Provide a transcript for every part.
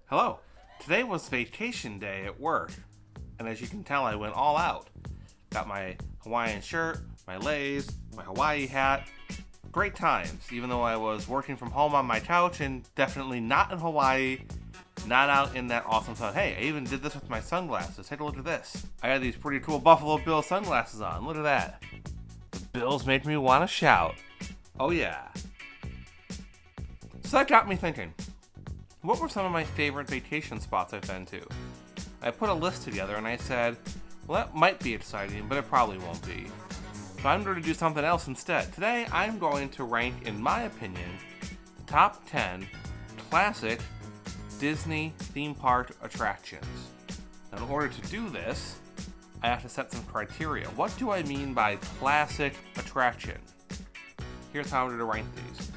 Hello. Today was vacation day at work, and as you can tell, I went all out. Got my Hawaiian shirt, my leis, my Hawaii hat. Great times, even though I was working from home on my couch and definitely not in Hawaii, not out in that awesome sun. Hey, I even did this with my sunglasses. Take a look at this. I had these pretty cool Buffalo Bill sunglasses on. Look at that. The Bills made me want to shout. Oh yeah. So that got me thinking. What were some of my favorite vacation spots I've been to? I put a list together and I said, well, that might be exciting, but it probably won't be. So I'm going to do something else instead. Today, I'm going to rank, in my opinion, the top 10 classic Disney theme park attractions. Now, in order to do this, I have to set some criteria. What do I mean by classic attraction? Here's how I'm going to rank these.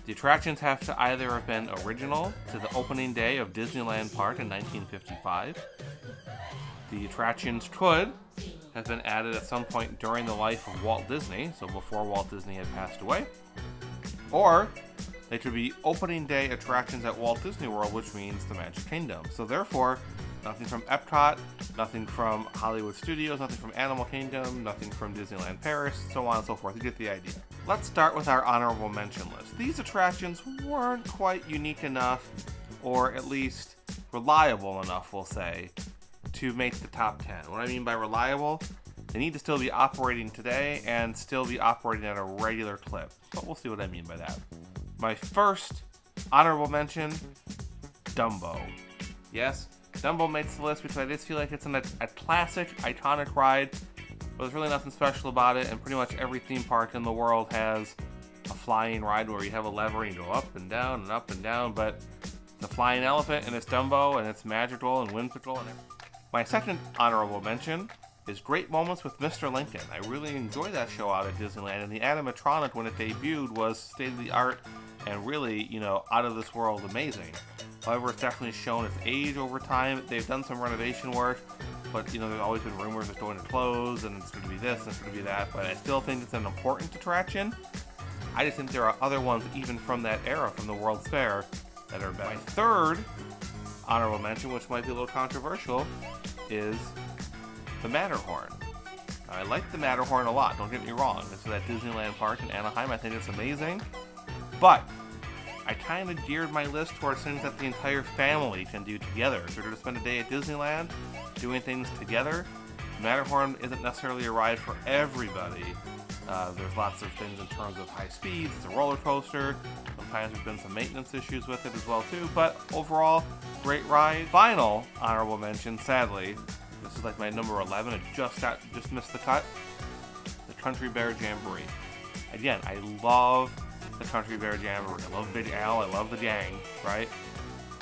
The attractions have to either have been original to the opening day of Disneyland Park in 1955. The attractions could have been added at some point during the life of Walt Disney, so before Walt Disney had passed away. Or they could be opening day attractions at Walt Disney World, which means the Magic Kingdom. So therefore, nothing from Epcot, nothing from Hollywood Studios, nothing from Animal Kingdom, nothing from Disneyland Paris, so on and so forth. You get the idea. Let's start with our honorable mention list. These attractions weren't quite unique enough, or at least reliable enough, we'll say, to make the top 10. What I mean by reliable, they need to still be operating today and still be operating at a regular clip. But we'll see what I mean by that. My first honorable mention, Dumbo. Yes, Dumbo makes the list because I just feel like it's a classic, iconic ride. But there's really nothing special about it, and pretty much every theme park in the world has a flying ride where you have a lever and you go up and down and up and down, but the flying elephant and it's Dumbo and it's magical and whimsical and everything. My second honorable mention is Great Moments with Mr. Lincoln. I really enjoyed that show out at Disneyland, and the animatronic when it debuted was state-of-the-art and really, out of this world amazing. However, it's definitely shown its age over time. They've done some renovation work, but there's always been rumors it's going to close and it's going to be this and it's going to be that, but I still think it's an important attraction. I just think there are other ones even from that era, from the World's Fair, that are better. My third honorable mention, which might be a little controversial, is the Matterhorn. Now, I like the Matterhorn a lot, don't get me wrong. This is at Disneyland Park in Anaheim. I think it's amazing, but I kind of geared my list towards things that the entire family can do together. If you're going to spend a day at Disneyland doing things together, Matterhorn isn't necessarily a ride for everybody. There's lots of things in terms of high speeds. It's a roller coaster. Sometimes there's been some maintenance issues with it as well too, but overall, great ride. Final honorable mention, sadly, this is like my number 11. It just missed the cut. The Country Bear Jamboree. Again, I love the Country Bear Jamboree. I love Big Al. I love the gang, right?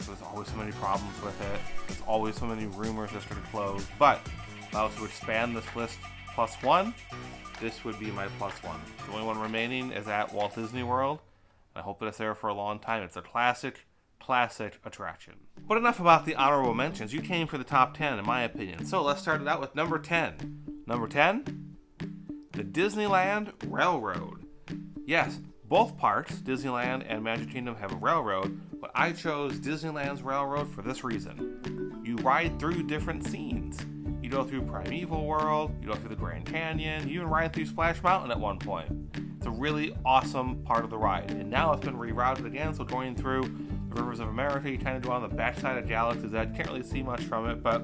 There's always so many problems with it. There's always so many rumors that are closed. But if I was to expand this list plus one, this would be my plus one. The only one remaining is at Walt Disney World. I hope it's there for a long time. It's a classic attraction. But enough about the honorable mentions. You came for the top 10, in my opinion. So let's start it out with number 10. Number 10, the Disneyland Railroad. Yes, both parks, Disneyland and Magic Kingdom, have a railroad, but I chose Disneyland's railroad for this reason. You ride through different scenes. You go through Primeval World, you go through the Grand Canyon, you even ride through Splash Mountain at one point. It's a really awesome part of the ride, and now it's been rerouted again, so going through the Rivers of America, you kind of go on the backside of Galaxy's Edge. Can't really see much from it, but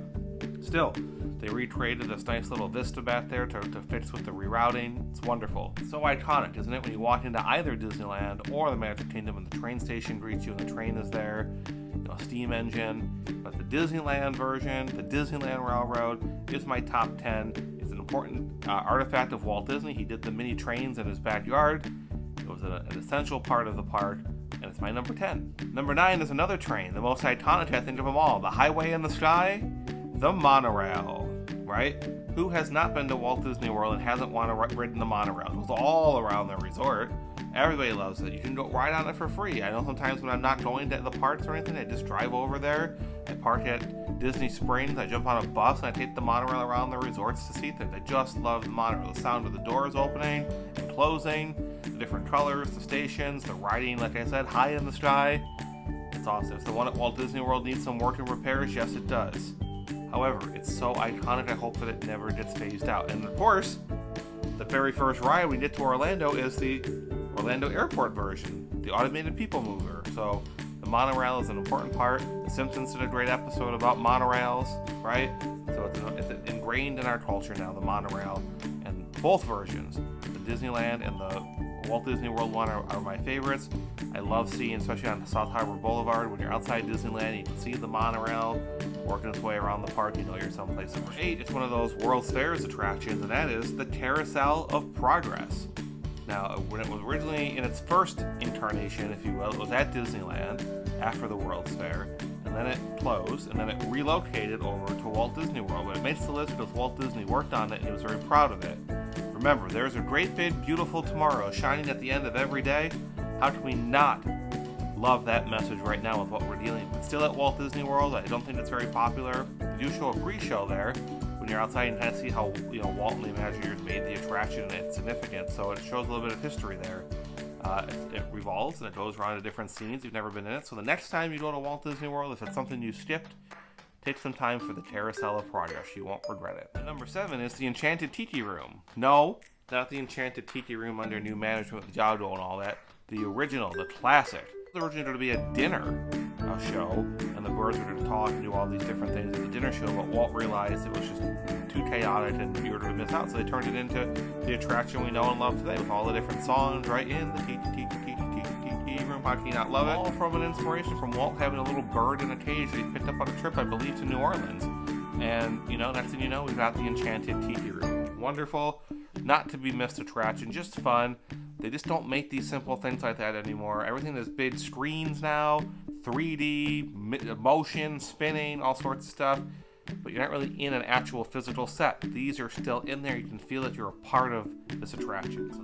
still, they recreated this nice little vista back there to fix with the rerouting. It's wonderful. It's so iconic, isn't it, when you walk into either Disneyland or the Magic Kingdom and the train station greets you and the train is there, steam engine. But the Disneyland version, the Disneyland Railroad, is my top 10. It's an important artifact of Walt Disney. He did the mini trains in his backyard. It was an essential part of the park, and it's my number 10. Number 9 is another train, the most iconic, I think, of them all. The Highway in the Sky, the monorail, right? Who has not been to Walt Disney World and hasn't ridden the monorail? It was all around the resort. Everybody loves it. You can go ride on it for free. I know sometimes when I'm not going to the parks or anything, I just drive over there. I park at Disney Springs. I jump on a bus and I take the monorail around the resorts to see things. I just love the monorail. The sound of the doors opening and closing, the different colors, the stations, the riding, like I said, high in the sky. It's awesome. If the one at Walt Disney World needs some work and repairs, yes, it does. However, it's so iconic, I hope that it never gets phased out. And of course, the very first ride we get to Orlando is the Orlando Airport version, the automated people mover. So the monorail is an important part. The Simpsons did a great episode about monorails, right? So it's ingrained in our culture now, the monorail. And both versions, the Disneyland and the Walt Disney World one are my favorites. I love seeing, especially on South Harbor Boulevard, when you're outside Disneyland, you can see the monorail working its way around the park. You know you're someplace. Number 8, it's one of those World's Fairs attractions, and that is the Carousel of Progress. Now, when it was originally in its first incarnation, if you will, it was at Disneyland after the World's Fair, and then it closed, and then it relocated over to Walt Disney World. But it makes the list because Walt Disney worked on it, and he was very proud of it. Remember, there's a great big beautiful tomorrow shining at the end of every day. How can we not love that message right now with what we're dealing with? Still at Walt Disney World, I don't think it's very popular. They do show a pre-show there when you're outside and kind of see how Walt and the Imagineers made the attraction and its significance. So it shows a little bit of history there. It revolves and it goes around to different scenes. You've never been in it, so the next time you go to Walt Disney World, if it's something you skipped, take some time for the Carousel of Progress. You won't regret it. And number 7 is the Enchanted Tiki Room. No, not the Enchanted Tiki Room under new management with Yago and all that. The original, the classic. It's originally going to be a dinner show, and the birds were going to talk and do all these different things at the dinner show, but Walt realized it was just too chaotic and you were going to miss out, so they turned it into the attraction we know and love today with all the different songs right in the Tiki Room. How can you not love it? All from an inspiration from Walt having a little bird in a cage that he picked up on a trip, I believe, to New Orleans. And, next thing you know, we've got the Enchanted Tiki Room. Wonderful, not to be missed attraction, just fun. They just don't make these simple things like that anymore. Everything is big screens now, 3D, motion, spinning, all sorts of stuff. But you're not really in an actual physical set. These are still in there. You can feel that you're a part of this attraction. So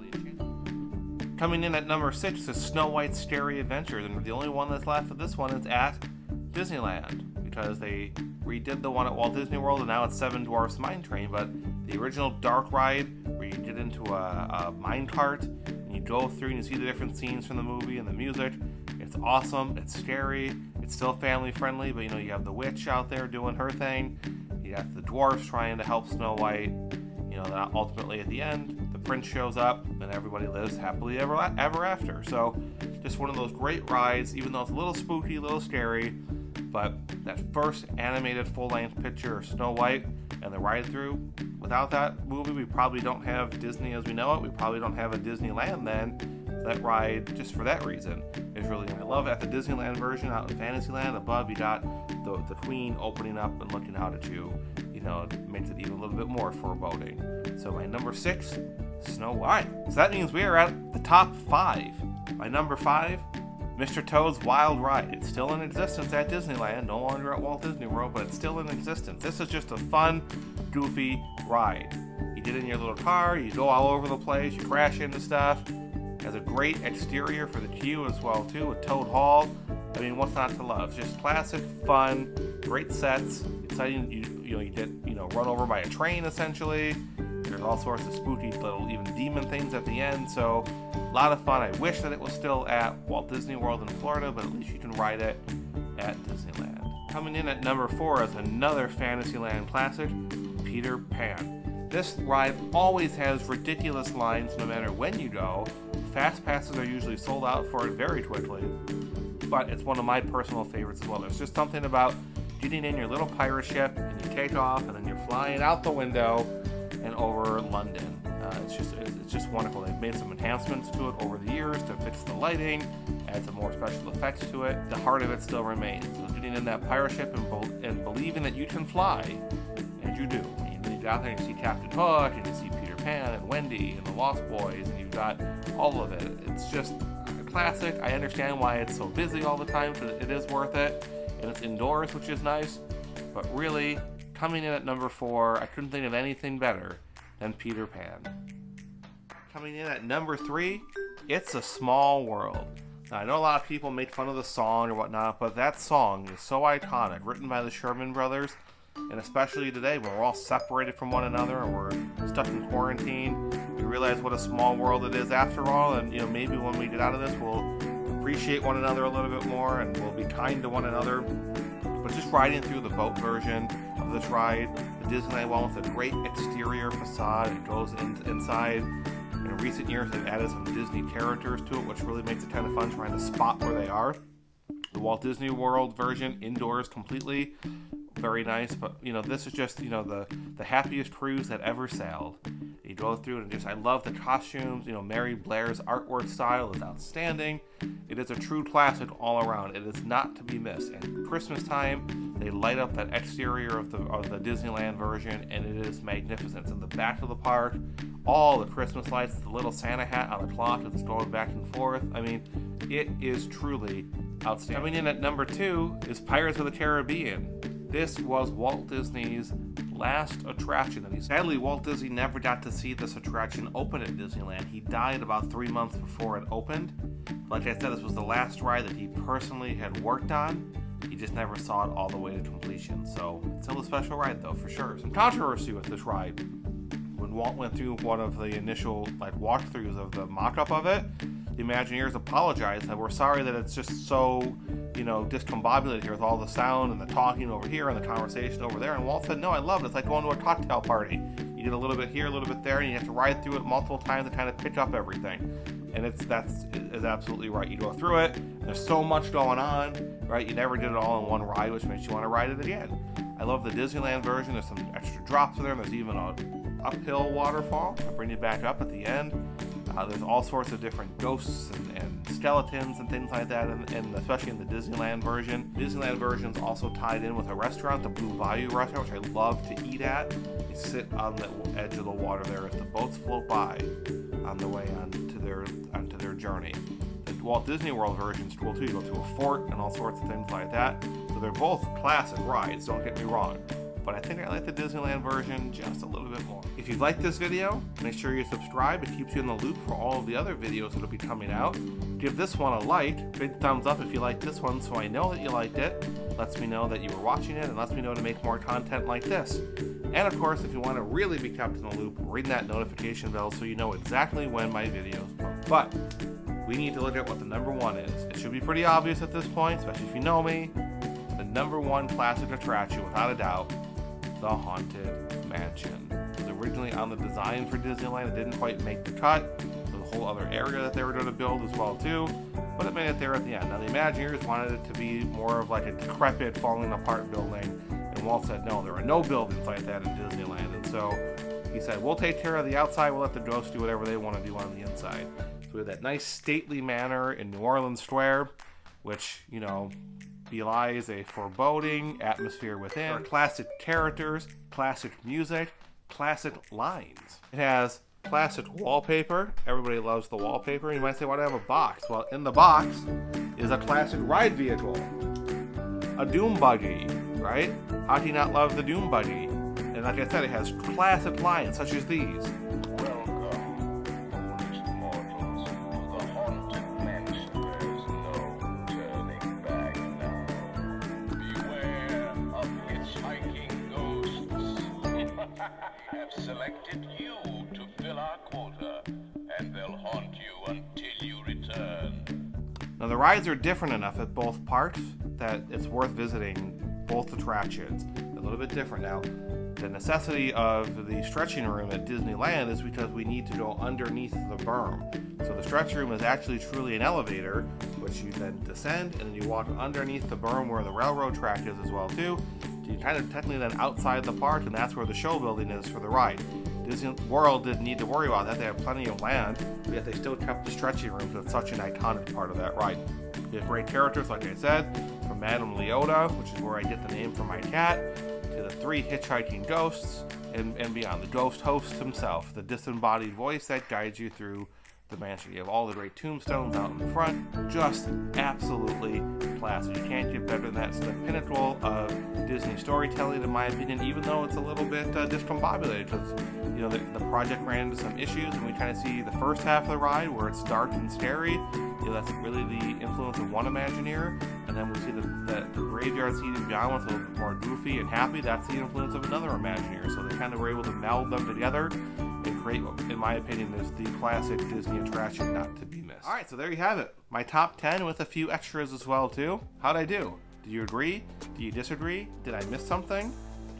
coming in at number 6 is Snow White's Scary Adventures. And the only one that's left of this one is at Disneyland, because they redid the one at Walt Disney World and now it's Seven Dwarfs Mine Train. But the original dark ride where you get into a mine cart and you go through and you see the different scenes from the movie and the music, it's awesome, it's scary, it's still family friendly, but you have the witch out there doing her thing, you got the dwarfs trying to help Snow White, that ultimately at the end the prince shows up and everybody lives happily ever after. So just one of those great rides, even though it's a little spooky, a little scary. But that first animated full-length picture of Snow White and the ride-through, without that movie, we probably don't have Disney as we know it. We probably don't have a Disneyland then. That ride, just for that reason, is really good. I love at the Disneyland version out in Fantasyland. Above, you got the Queen opening up and looking out at you. It makes it even a little bit more foreboding. So my number 6, Snow White. So that means we are at the top 5. My number 5, Mr. Toad's Wild Ride. It's still in existence at Disneyland, no longer at Walt Disney World, but it's still in existence. This is just a fun, goofy ride. You get in your little car, you go all over the place, you crash into stuff. It has a great exterior for the queue as well, too, with Toad Hall. I mean, what's not to love? Just classic, fun, great sets, exciting. You get run over by a train essentially. There's all sorts of spooky little even demon things at the end. So a lot of fun. I wish that it was still at Walt Disney World in Florida, but at least you can ride it at Disneyland. Coming in at number 4 is another Fantasyland classic, Peter Pan. This ride always has ridiculous lines no matter when you go. Fast passes are usually sold out for it very quickly, but it's one of my personal favorites as well. There's just something about getting in your little pirate ship and you take off and then you're flying out the window and over London. It's just wonderful. They've made some enhancements to it over the years to fix the lighting, add some more special effects to it. The heart of it still remains. So getting in that pirate ship and believing that you can fly, and you do. You get out there and you see Captain Hook, and you see Peter Pan and Wendy and the Lost Boys, and you've got all of it. It's just a classic. I understand why it's so busy all the time, because it is worth it, and it's indoors, which is nice. But really, coming in at number 4, I couldn't think of anything better than Peter Pan. Coming in at number 3, It's a Small World. Now, I know a lot of people make fun of the song or whatnot, but that song is so iconic, written by the Sherman Brothers, and especially today when we're all separated from one another and we're stuck in quarantine, we realize what a small world it is after all, and maybe when we get out of this, we'll appreciate one another a little bit more, and we'll be kind to one another. But just riding through the boat version of this ride, the Disneyland one with a great exterior facade, it goes inside. In recent years, they've added some Disney characters to it, which really makes it kind of fun trying to spot where they are. The Walt Disney World version, indoors completely, very nice. But, you know, this is just, you know, the happiest cruise that ever sailed. You go through and just, I love the costumes. You know, Mary Blair's artwork style is outstanding. It is a true classic all around. It is not to be missed. And Christmas time, they light up that exterior of the Disneyland version, and it is magnificent. It's in the back of the park, all the Christmas lights, the little Santa hat on the clock that's going back and forth. I mean, it is truly outstanding. Coming in at number 2 is Pirates of the Caribbean. This was Walt Disney's last attraction. And sadly, Walt Disney never got to see this attraction open at Disneyland. He died about 3 months before it opened. Like I said, this was the last ride that he personally had worked on. He just never saw it all the way to completion. So it's still a special ride, though, for sure. Some controversy with this ride. When Walt went through one of the initial walkthroughs of the mock-up of it, the Imagineers apologized that we're sorry that it's just so, you know, discombobulated here with all the sound and the talking over here and the conversation over there. And Walt said, no, I love it. It's like going to a cocktail party. You get a little bit here, a little bit there, and you have to ride through it multiple times to kind of pick up everything. And that's absolutely right. You go through it, and there's so much going on, right? You never did it all in one ride, which makes you want to ride it again. I love the Disneyland version. There's some extra drops in there, and there's even an uphill waterfall to bring you back up at the end. There's all sorts of different ghosts and skeletons and things like that, and especially in the Disneyland version. Disneyland version's also tied in with a restaurant, the Blue Bayou restaurant, which I love to eat at. You sit on the edge of the water there as the boats float by on the way onto their journey. The Walt Disney World version's cool too. You go to a fort and all sorts of things like that. So they're both classic rides, don't get me wrong. But I think I like the Disneyland version just a little bit more. If you like this video, make sure you subscribe. It keeps you in the loop for all of the other videos that will be coming out. Give this one a like. Big thumbs up if you like this one so I know that you liked it. Lets me know that you were watching it and lets me know to make more content like this. And of course, if you want to really be kept in the loop, ring that notification bell so you know exactly when my videos come. But we need to look at what the number 1 is. It should be pretty obvious at this point, especially if you know me. The number 1 classic attraction, without a doubt, the Haunted Mansion. It was originally on the design for Disneyland. It didn't quite make the cut. There's a whole other area that they were going to build as well too, but it made it there at the end. Now the Imagineers wanted it to be more of like a decrepit, falling apart building, and Walt said no, there are no buildings like that in Disneyland. And so he said, we'll take care of the outside, we'll let the ghosts do whatever they want to do on the inside. So we have that nice stately manor in New Orleans Square, which, you know, belies a foreboding atmosphere within. Classic characters, classic music, classic lines. It has classic wallpaper. Everybody loves the wallpaper. You might say, why do I have a box? Well, in the box is a classic ride vehicle. A Doom Buggy, right? How do you not love the Doom Buggy? And like I said, it has classic lines such as these. Have selected you to fill our quota, and they'll haunt you until you return. Now the rides are different enough at both parks that it's worth visiting both attractions. A little bit different now. The necessity of the stretching room at Disneyland is because we need to go underneath the berm. So the stretch room is actually truly an elevator, which you then descend and then you walk underneath the berm where the railroad track is as well too. So you're kind of technically then outside the park, and that's where the show building is for the ride. Disney World didn't need to worry about that. They have plenty of land, but yet they still kept the stretching room because it's such an iconic part of that ride. We have great characters, like I said, from Madame Leota, which is where I get the name for my cat, to the 3 hitchhiking ghosts, and beyond. The ghost host himself, the disembodied voice that guides you through the mansion. You have all the great tombstones out in the front. Just absolutely classic. You can't get better than that. It's the pinnacle of Disney storytelling, in my opinion, even though it's a little bit discombobulated because, you know, the project ran into some issues, and we kind of see the first half of the ride where it's dark and scary. You know, that's really the influence of one Imagineer, and then we see the graveyard scene beyond what's a little bit more goofy and happy. That's the influence of another Imagineer. So they kind of were able to meld them together and create what, in my opinion, is the classic Disney attraction not to be missed. Alright, so there you have it. My top 10 with a few extras as well, too. How'd I do? Do you agree? Do you disagree? Did I miss something?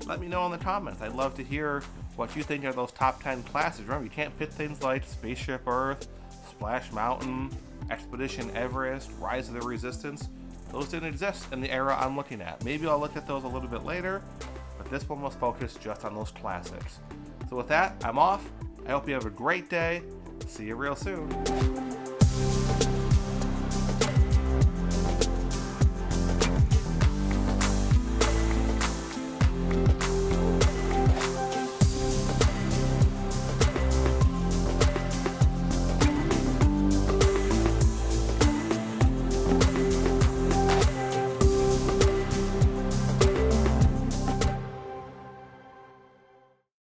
Let me know in the comments. I'd love to hear what you think are those top 10 classics. Remember, you can't fit things like Spaceship Earth, Splash Mountain, Expedition Everest, Rise of the Resistance. Those didn't exist in the era I'm looking at. Maybe I'll look at those a little bit later, but this one was focused just on those classics. So with that, I'm off. I hope you have a great day. See you real soon.